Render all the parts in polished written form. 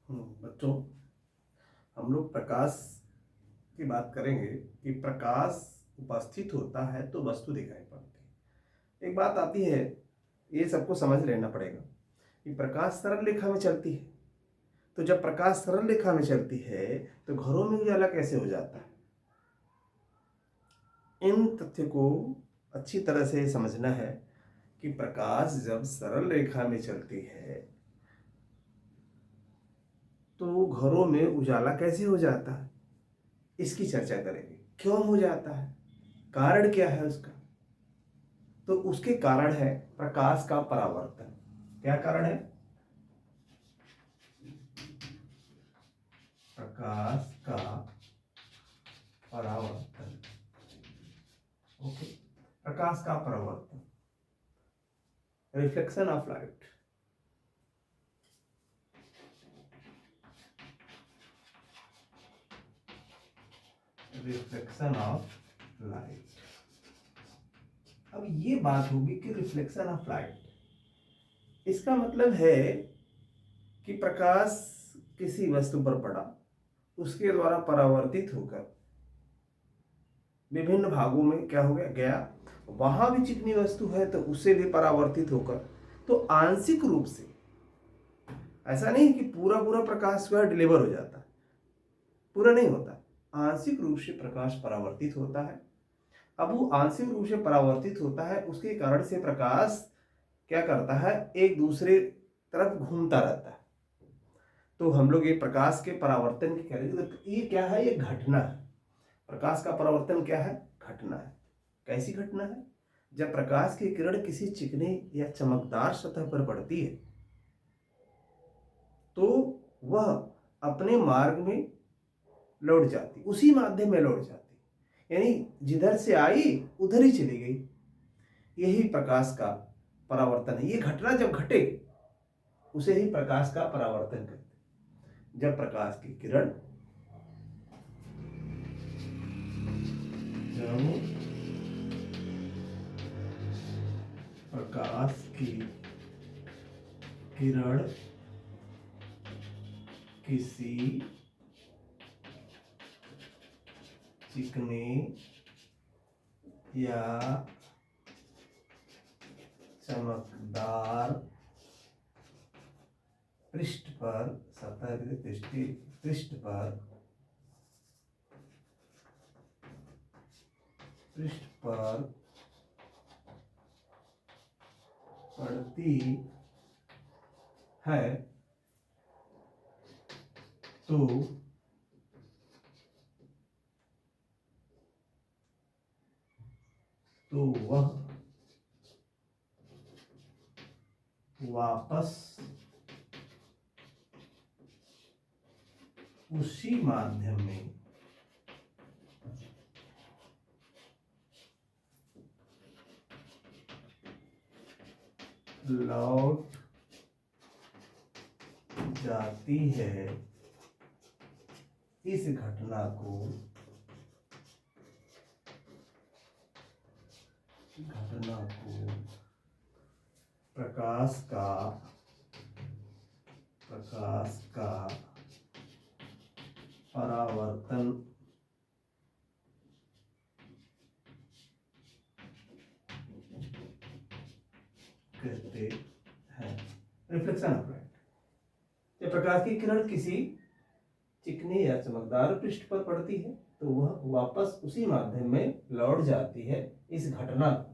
बच्चों, हम लोग प्रकाश की बात करेंगे कि प्रकाश उपस्थित होता है तो वस्तु दिखाई पड़ती है। एक बात आती है, ये सबको समझ लेना पड़ेगा कि प्रकाश सरल रेखा में चलती है। तो जब प्रकाश सरल रेखा में चलती है तो घरों में उजाला कैसे हो जाता है? इन तथ्य को अच्छी तरह से समझना है कि प्रकाश जब सरल रेखा में चलती है तो घरों में उजाला कैसे हो जाता है, इसकी चर्चा करेंगे। क्यों हो जाता है, कारण क्या है उसका? तो उसके कारण है प्रकाश का परावर्तन। क्या कारण है? प्रकाश का परावर्तन। ओके, प्रकाश का परावर्तन, reflection of light. Reflection of light. अब ये बात होगी कि रिफ्लेक्शन ऑफ लाइट, इसका मतलब है कि प्रकाश किसी वस्तु पर पड़ा, उसके द्वारा परावर्तित होकर विभिन्न भागों में क्या हो गया, वहां भी चिकनी वस्तु है तो उससे भी परावर्तित होकर, तो आंशिक रूप से, ऐसा नहीं कि पूरा पूरा प्रकाश जो है डिलीवर हो जाता है, पूरा नहीं होता, आंशिक रूप से प्रकाश परावर्तित होता है। अब वो आंशिक रूप से परावर्तित होता है, उसके कारण से प्रकाश क्या करता है, एक दूसरे तरफ घूमता रहता है। तो हम लोग ये प्रकाश के परावर्तन की करेंगे। तो ये क्या है, ये घटना है। प्रकाश का परावर्तन क्या है, घटना है। कैसी घटना है? जब प्रकाश की किरण किसी चिकनी या चमकदार सतह पर पड़ती है तो वह अपने मार्ग में लौट जाती, उसी माध्यम में लौट जाती, यानी जिधर से आई उधर ही चली गई। यही प्रकाश का परावर्तन है। ये घटना जब घटे उसे ही प्रकाश का परावर्तन कहते हैं। जब प्रकाश की किरण प्रकाश की किरण किसी चिकने या चमकदार पृष्ठ पर, सतह पृष्ठ पर पड़ती है तो वह वापस उसी माध्यम में लौट जाती है। इस घटना को प्रकाश का परावर्तन कहते हैं। Reflection of light. जब प्रकाश की किरण किसी चिकनी या चमकदार पृष्ठ पर पड़ती है तो वह वापस उसी माध्यम में लौट जाती है। इस घटना को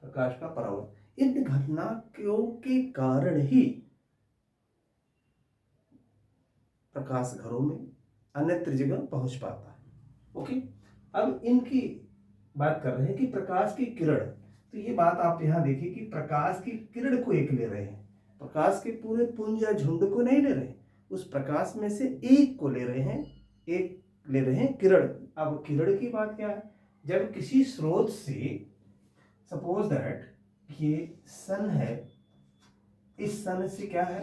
प्रकाश का परावर्तन, इन घटनाओं के कारण ही प्रकाश घरों में अन्यत्र जगह पहुंच पाता है। ओके, अब इनकी बात कर रहे हैं कि प्रकाश की किरण। तो ये बात आप यहां देखिए कि प्रकाश की किरण को एक ले रहे हैं, प्रकाश के पूरे पुंज या झुंड को नहीं ले रहे हैं, उस प्रकाश में से एक को ले रहे हैं, एक ले रहे हैं किरण। अब किरण की बात क्या है? जब किसी स्रोत से, सपोज दैट ये सन है, इस सन से क्या है,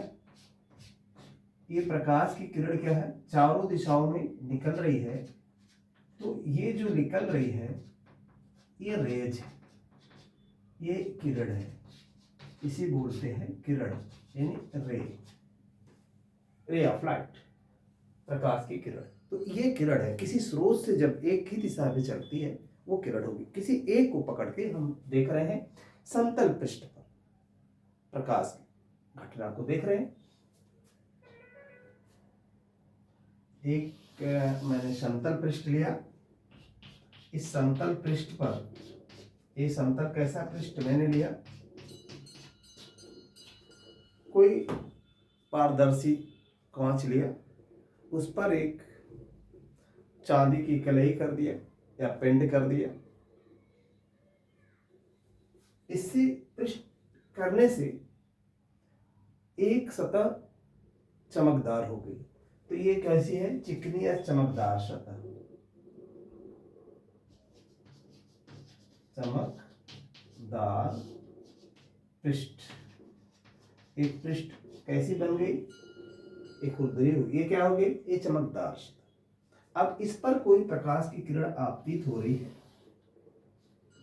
ये प्रकाश की किरण क्या है, चारों दिशाओं में निकल रही है। तो ये जो निकल रही है ये रेज है, ये किरण है, इसे बोलते हैं किरण, यानी रे ऑफ लाइट। प्रकाश की किरण। तो ये किरण है, किसी स्रोत से जब एक ही दिशा में चलती है वो किरण होगी। किसी एक को पकड़ के हम देख रहे हैं समतल पृष्ठ पर प्रकाश की घटना को देख रहे हैं। एक मैंने समतल पृष्ठ लिया, इस समतल पृष्ठ पर, ये समतल कैसा पृष्ठ मैंने लिया, कोई पारदर्शी कांच लिया, उस पर एक चांदी की कलई कर दिया या पेंट कर दिया। इससे पृष्ठ करने से एक सतह चमकदार हो गई। तो ये कैसी है, चिकनी या चमकदार सतह, चमकदार पृष्ठ। एक पृष्ठ कैसी बन गई, एक खुरदरी हुई, ये क्या हो गई, ये चमकदार सतह। अब इस पर कोई प्रकाश की किरण आपतित हो रही है,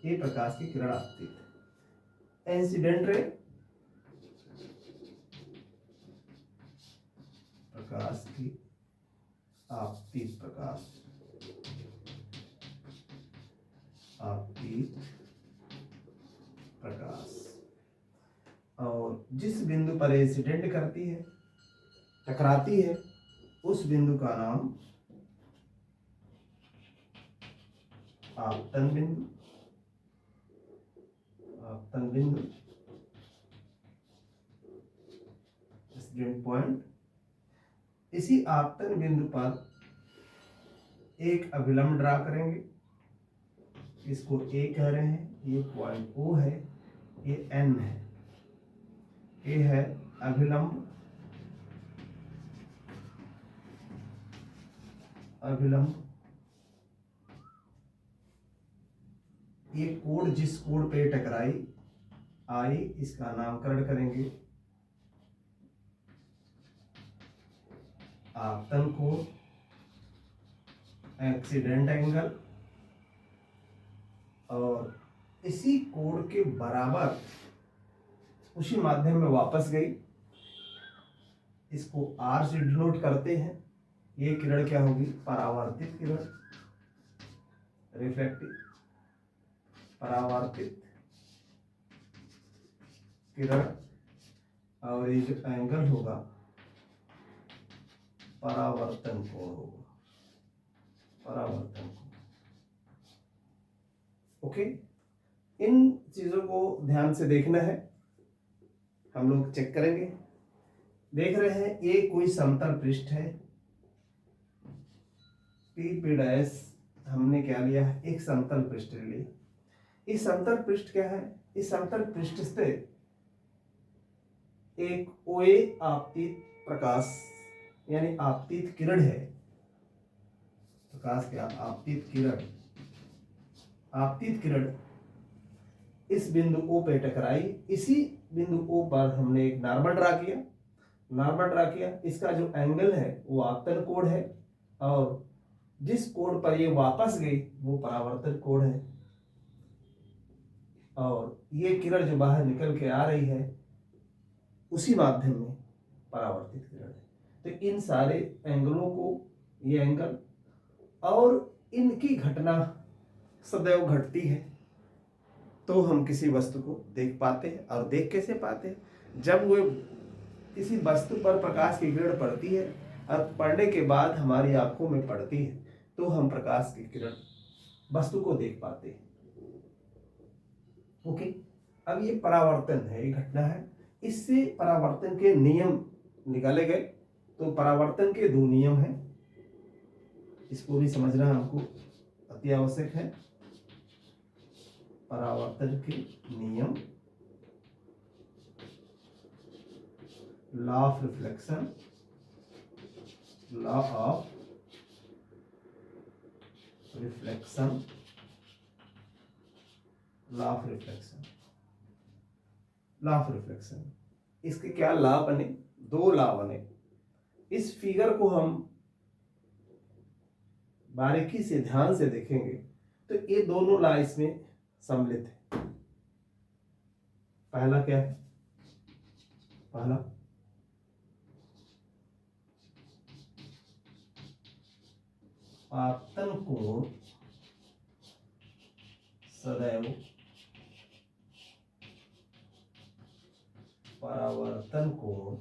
ये प्रकाश की किरण आपतित है, इंसिडेंट रे, प्रकाश की आपतित, प्रकाश आपतित प्रकाश। और जिस बिंदु पर इंसिडेंट करती है, टकराती है, उस बिंदु का नाम आपतन बिंदु, आपतन बिंदु, इंसिडेंट पॉइंट। इसी आपतन बिंदु पर एक अभिलंब ड्रा करेंगे, इसको ए कह रहे हैं, ये पॉइंट ओ है, ये एन है, ये है अभिलंब, अभिलंब। ये कोण जिस कोण पे टकराई आई, इसका नामकरण करेंगे आपतन कोण, एक्सीडेंट एंगल। और इसी कोण के बराबर उसी माध्यम में वापस गई, इसको आर से डिनोट करते हैं। ये किरण क्या होगी, परावर्तित किरण, रिफ्लेक्टिव, परावर्तित किरण। और ये जो एंगल होगा परावर्तन कोण होगा, परावर्तन कोण। ओके, इन चीजों को ध्यान से देखना है, हम लोग चेक करेंगे। देख रहे हैं ये कोई समतल पृष्ठ है, पी डैश हमने क्या लिया है, एक समतल पृष्ठ लिया। इस समतल पृष्ठ क्या है, इस समतल पृष्ठ से एक ओए आपतित प्रकाश यानी आपतित किरण है, प्रकाश क्या, आपतित किरण, आपतित किरण इस बिंदु O पे टकराई। इसी बिंदु O पर हमने एक नॉर्मल ड्रा किया, नॉर्मल ड्रा किया, इसका जो एंगल है वो आपतन कोण है, और जिस कोण पर ये वापस गई वो परावर्तन कोण है। और ये किरण जो बाहर निकल के आ रही है उसी माध्यम में परावर्तित किरण है। तो इन सारे एंगलों को, ये एंगल और इनकी घटना सदैव घटती है, तो हम किसी वस्तु को देख पाते हैं। और देख कैसे पाते हैं, जब वो किसी वस्तु पर प्रकाश की किरण पड़ती है और पड़ने के बाद हमारी आंखों में पड़ती है, तो हम प्रकाश की किरण वस्तु को देख पाते हैं। ओके, अब ये परावर्तन है, ये घटना है, इससे परावर्तन के नियम निकाले गए। तो परावर्तन के दो नियम हैं, इसको भी समझना हमको अति आवश्यक है। परावर्तन के नियम, law of reflection, law of reflection, law of reflection, law of reflection. इसके क्या लॉ बने, दो लॉ बने। इस फिगर को हम बारीकी से ध्यान से देखेंगे तो ये दोनों लॉ इसमें सम्मिलित है। पहला क्या है, पहला आपतन कोण सदैव परावर्तन कोण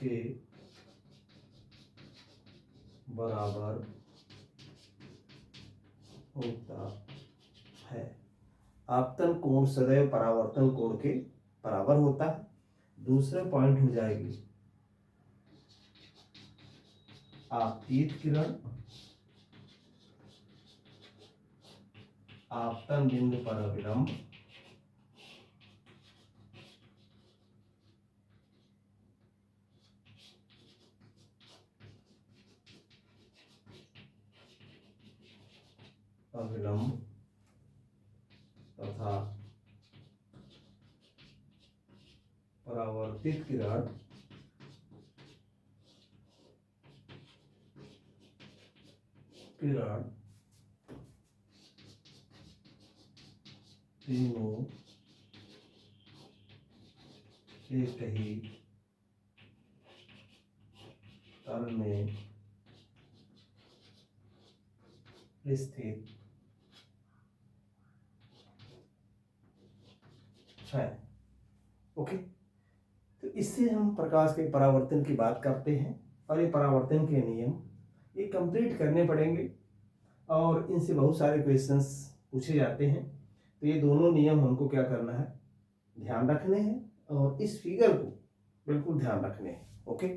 के बराबर होता है। आपतन कोण सदैव परावर्तन कोण के बराबर होता है। दूसरा पॉइंट हो जाएगी आपतित किरण आपतन बिंदु पर अविलंब तथा परावर्तित किरण तीनों एक ही तल में स्थित है। ओके, तो इससे हम प्रकाश के परावर्तन की बात करते हैं और ये परावर्तन के नियम ये कंप्लीट करने पड़ेंगे और इनसे बहुत सारे क्वेश्चंस पूछे जाते हैं। तो ये दोनों नियम हमको क्या करना है, ध्यान रखने हैं और इस फिगर को बिल्कुल ध्यान रखने हैं। ओके।